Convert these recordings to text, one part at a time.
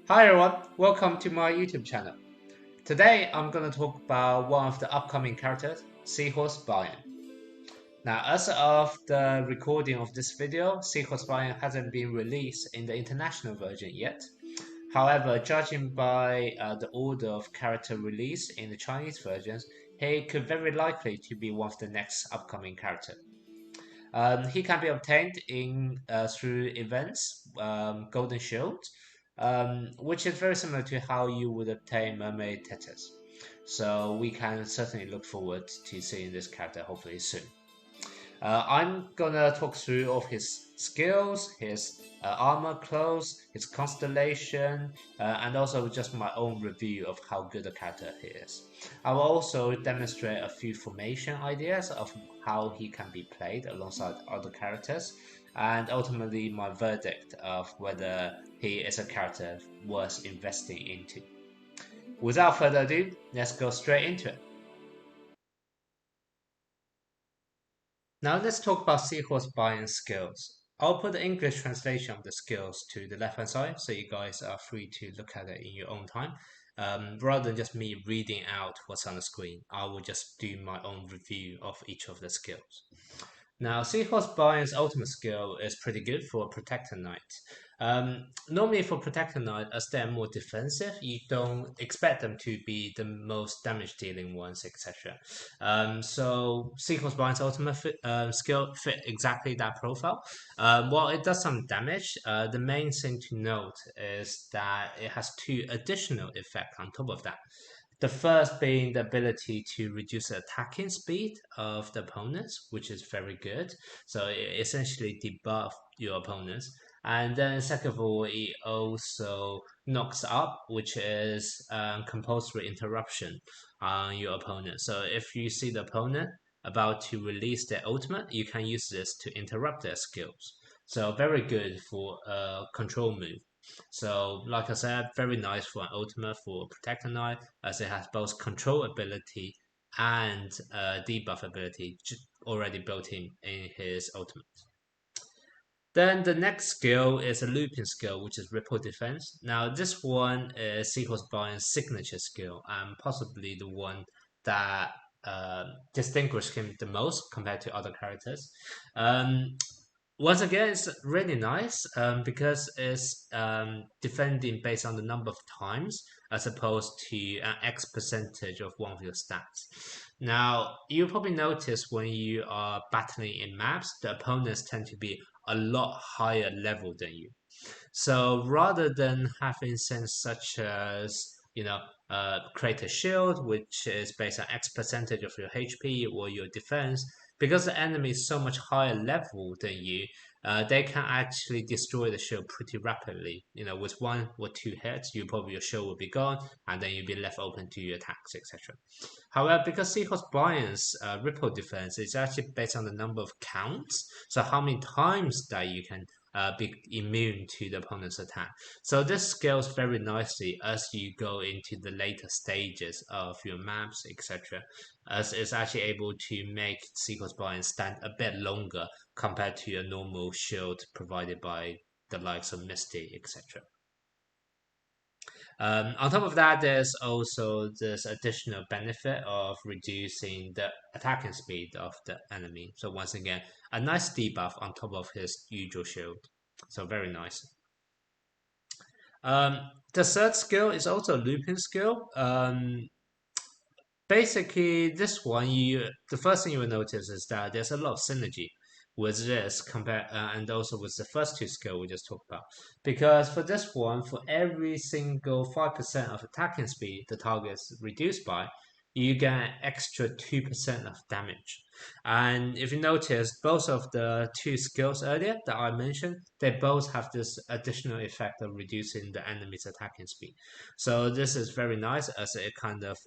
Hi everyone, welcome to my YouTube channel. Today I'm going to talk about one of the upcoming characters, Seahorse Baian. Now, as of the recording of this video, Seahorse Baian hasn't been released in the international version yet. However, judging by the order of character release in the Chinese versions, he could very likely to be one of the next upcoming characters. He can be obtained in through events, Golden Shield, which is very similar to how you would obtain Mermaid Tetris. So we can certainly look forward to seeing this character hopefully soon. I'm gonna talk through all of his skills, his armor clothes, his constellation, and also just my own review of how good a character he is. I will also demonstrate a few formation ideas of how he can be played alongside other characters, and ultimately my verdict of whether he is a character worth investing into. Without further ado, let's go straight into it. Now let's talk about Seahorse Baian skills. I'll put the English translation of the skills to the left hand side so you guys are free to look at it in your own time. Rather than just me reading out what's on the screen, I will just do my own review of each of the skills. Now, Seahorse Baian's ultimate skill is pretty good for Protector Knight. Normally for Protector Knight, as they're more defensive, you don't expect them to be the most damage dealing ones, etc. So Seahorse Baian's ultimate skill fit exactly that profile. While it does some damage, the main thing to note is that it has two additional effects on top of that. The first being the ability to reduce the attacking speed of the opponents, which is very good. So it essentially debuff your opponents. And then second of all, it also knocks up, which is compulsory interruption on your opponent. So if you see the opponent about to release their ultimate, you can use this to interrupt their skills. So very good for a control move. So, like I said, very nice for an ultimate for Protector Knight, as it has both control ability and debuff ability already built in his ultimate. Then the next skill is a looping skill, which is Ripple Defense. Now, this one is Seahorse Baian's signature skill, and possibly the one that distinguishes him the most compared to other characters. Once again, it's really nice because it's defending based on the number of times as opposed to an X percentage of one of your stats. Now, you probably notice when you are battling in maps, the opponents tend to be a lot higher level than you. So rather than having things such as, create a shield, which is based on X percentage of your HP or your defense, because the enemy is so much higher level than you, they can actually destroy the shield pretty rapidly. With one or two hits, your shield will be gone, and then you'll be left open to your attacks, etc. However, because Seahorse Baian's ripple defense is actually based on the number of counts, so how many times that you can be immune to the opponent's attack. So this scales very nicely as you go into the later stages of your maps, etc. As it's actually able to make Seahorse Baian stand a bit longer compared to your normal shield provided by the likes of Misty, etc. On top of that, there's also this additional benefit of reducing the attacking speed of the enemy. So once again, a nice debuff on top of his usual shield. So very nice. The third skill is also a looping skill. Basically, this one, the first thing you will notice is that there's a lot of synergy with this compare and also with the first two skill we just talked about. Because for this one, for every single 5% of attacking speed the target is reduced by, you get an extra 2% of damage. And if you notice, both of the two skills earlier that I mentioned, they both have this additional effect of reducing the enemy's attacking speed. So this is very nice as it kind of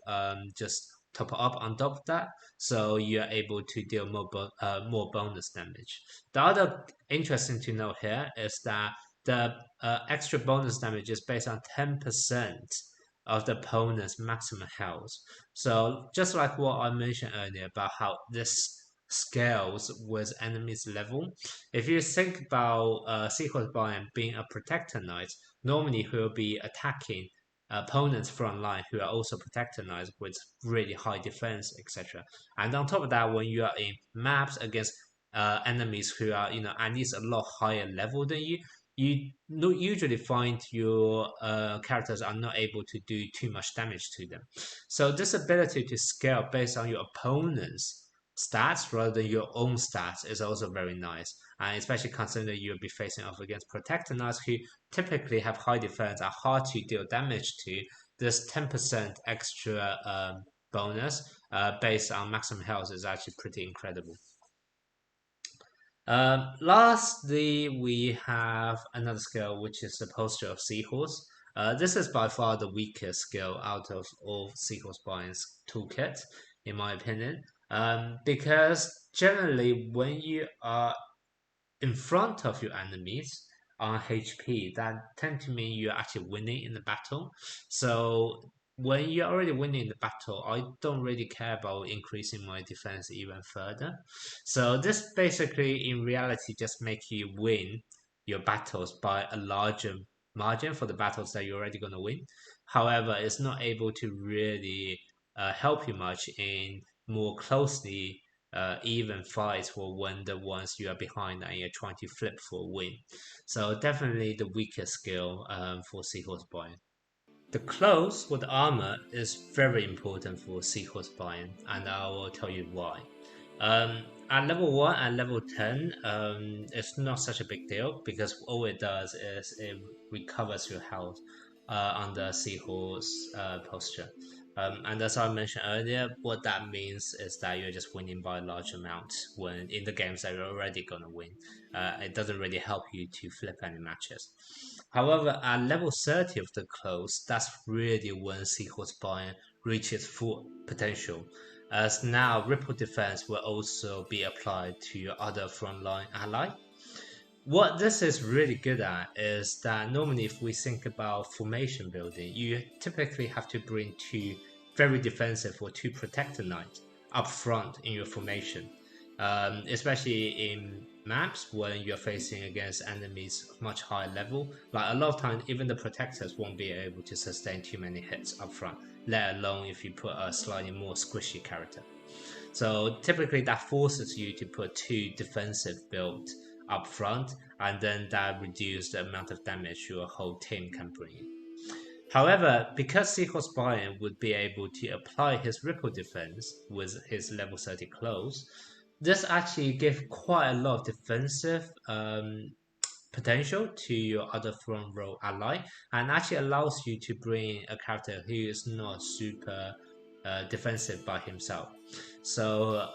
just top up on top of that, so you're able to deal more bonus damage. The other interesting to note here is that the extra bonus damage is based on 10% of the opponent's maximum health. So just like what I mentioned earlier about how this scales with enemies level, if you think about Seahorse Baian being a protector knight, normally who will be attacking opponents front line who are also protector knights with really high defense, etc. And on top of that, when you are in maps against enemies who are at least a lot higher level than you, you usually find your characters are not able to do too much damage to them. So this ability to scale based on your opponent's stats rather than your own stats is also very nice. And especially considering you'll be facing off against Protector Knights who typically have high defense, are hard to deal damage to. This 10% extra bonus based on maximum health is actually pretty incredible. Lastly, we have another skill which is the posture of Seahorse. This is by far the weakest skill out of all Seahorse Baian's toolkit, in my opinion. Because generally, when you are in front of your enemies on HP, that tend to mean you're actually winning in the battle. So when you're already winning the battle, I don't really care about increasing my defense even further. So this basically in reality just make you win your battles by a larger margin for the battles that you're already going to win. However, it's not able to really help you much in more closely even fights for when the ones you are behind and you're trying to flip for a win. So definitely the weakest skill for Seahorse Baian. The clothes with armor is very important for Seahorse Baian, and I will tell you why. At level 1 and level 10, it's not such a big deal because all it does is it recovers your health under Seahorse posture. And as I mentioned earlier, what that means is that you're just winning by a large amount when in the games that you're already going to win. It doesn't really help you to flip any matches. However, at level 30 of the close, that's really when Seahorse Baian reaches full potential, as now Ripple Defense will also be applied to your other frontline ally. What this is really good at is that normally if we think about formation building, you typically have to bring two very defensive or two protector knights up front in your formation. Especially in maps when you're facing against enemies much higher level. Like a lot of times even the protectors won't be able to sustain too many hits up front, let alone if you put a slightly more squishy character. So typically that forces you to put two defensive builds up front, and then that reduces the amount of damage your whole team can bring in. However, because Seahorse Baian would be able to apply his Ripple Defense with his level 30 close, this actually gives quite a lot of defensive potential to your other front row ally, and actually allows you to bring a character who is not super defensive by himself. So,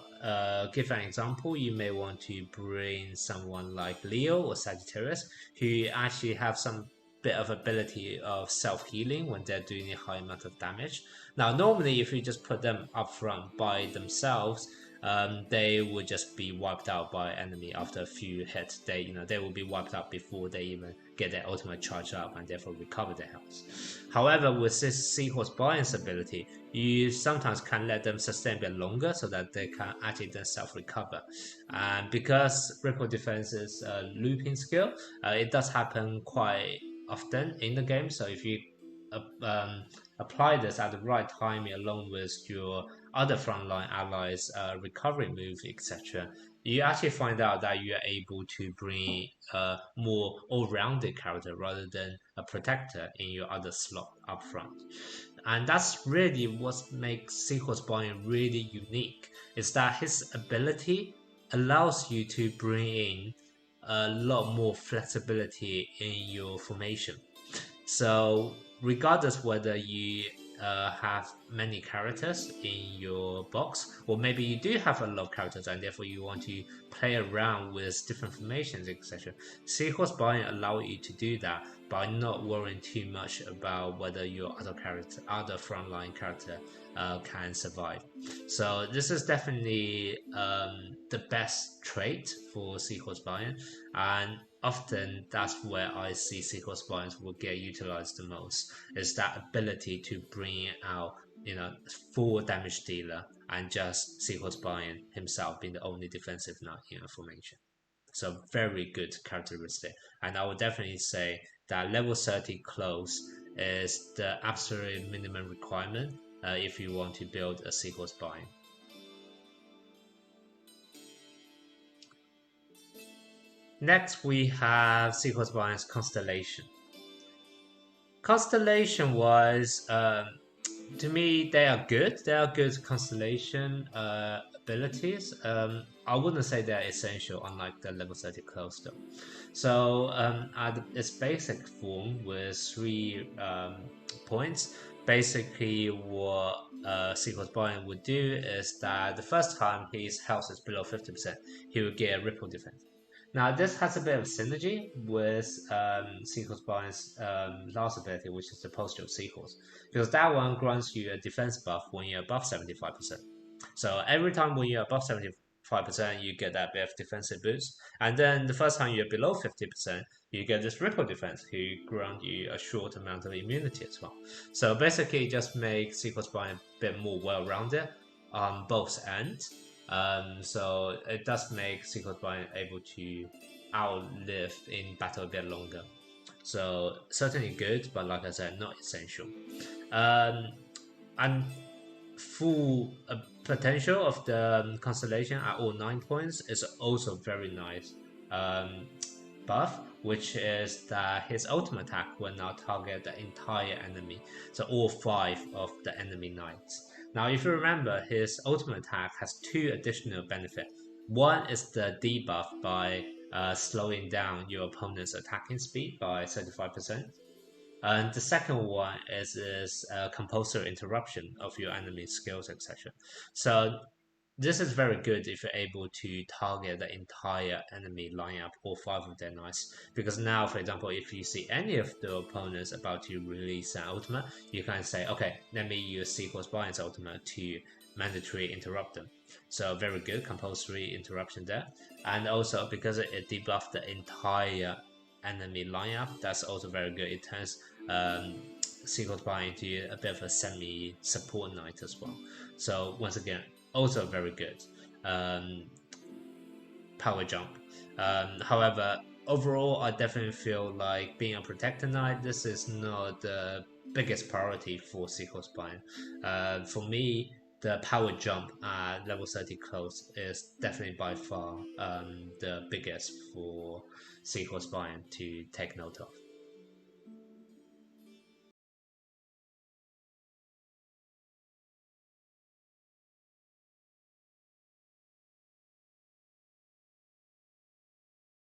give an example, you may want to bring someone like Leo or Sagittarius who actually have some bit of ability of self-healing when they're doing a high amount of damage. Now, normally, if you just put them up front by themselves, they would just be wiped out by enemy after a few hits. They will be wiped out before they even get their ultimate charge up and therefore recover their health. However, with this Seahorse Baian's ability, you sometimes can let them sustain a bit longer so that they can actually then self-recover. And because Ripple Defense is a looping skill, it does happen quite often in the game. So if you apply this at the right time along with your other frontline allies recovery move, etc., you actually find out that you are able to bring a more all-rounded character rather than a protector in your other slot up front. And that's really what makes Seahorse Baian really unique, is that his ability allows you to bring in a lot more flexibility in your formation. So regardless whether you have many characters in your box, or maybe you do have a lot of characters and therefore you want to play around with different formations, etc. Seahorse Baian allow you to do that by not worrying too much about whether your other frontline character can survive. So this is definitely the best trait for Seahorse Baian, and often that's where I see Seahorse Baians will get utilized the most, is that ability to bring out full damage dealer and just Seahorse Baian himself being the only defensive knight in a formation. So very good characteristic, and I would definitely say that level 30 close is the absolute minimum requirement if you want to build a Seahorse Baian. Next, we have Seahorse Baian's Constellation. Constellation was to me, they are good. They are good constellation abilities. I wouldn't say they're essential, unlike the level 30 close though. So at its basic form with 3 points, basically what Sequence Brian would do is that the first time his health is below 50%, he would get a ripple defense. Now, this has a bit of synergy with Seahorse Brian's last ability, which is the Postal Seahorse, because that one grants you a defense buff when you're above 75%. So every time when you're above 75%, you get that bit of defensive boost. And then the first time you're below 50%, you get this Ripple Defense, who grant you a short amount of immunity as well. So basically, it just makes Seahorse Brian a bit more well rounded on both ends. So it does make Secret Brian able to outlive in battle a bit longer. So certainly good, but like I said, not essential. Um, and full potential of the constellation at all 9 points is also very nice. Buff, which is that his ultimate attack will now target the entire enemy, so all 5 of the enemy knights. Now, if you remember, his ultimate attack has 2 additional benefits. One is the debuff by slowing down your opponent's attacking speed by 35%. And the second one is a compulsory interruption of your enemy skills, etc. So this is very good if you're able to target the entire enemy lineup, all 5 of their knights. Because now, for example, if you see any of the opponents about to release an ultimate, you can say, okay, let me use Sequence Baian's ultimate to mandatory interrupt them. So very good compulsory interruption there. And also because it debuffed the entire enemy lineup, that's also very good. It turns Sequence Baian into a bit of a semi-support knight as well. So once again, also very good power jump. However, overall, I definitely feel like being a protector knight, this is not the biggest priority for Seahorse Baian. For me, the power jump at level 30 close is definitely by far the biggest for Seahorse Baian to take note of.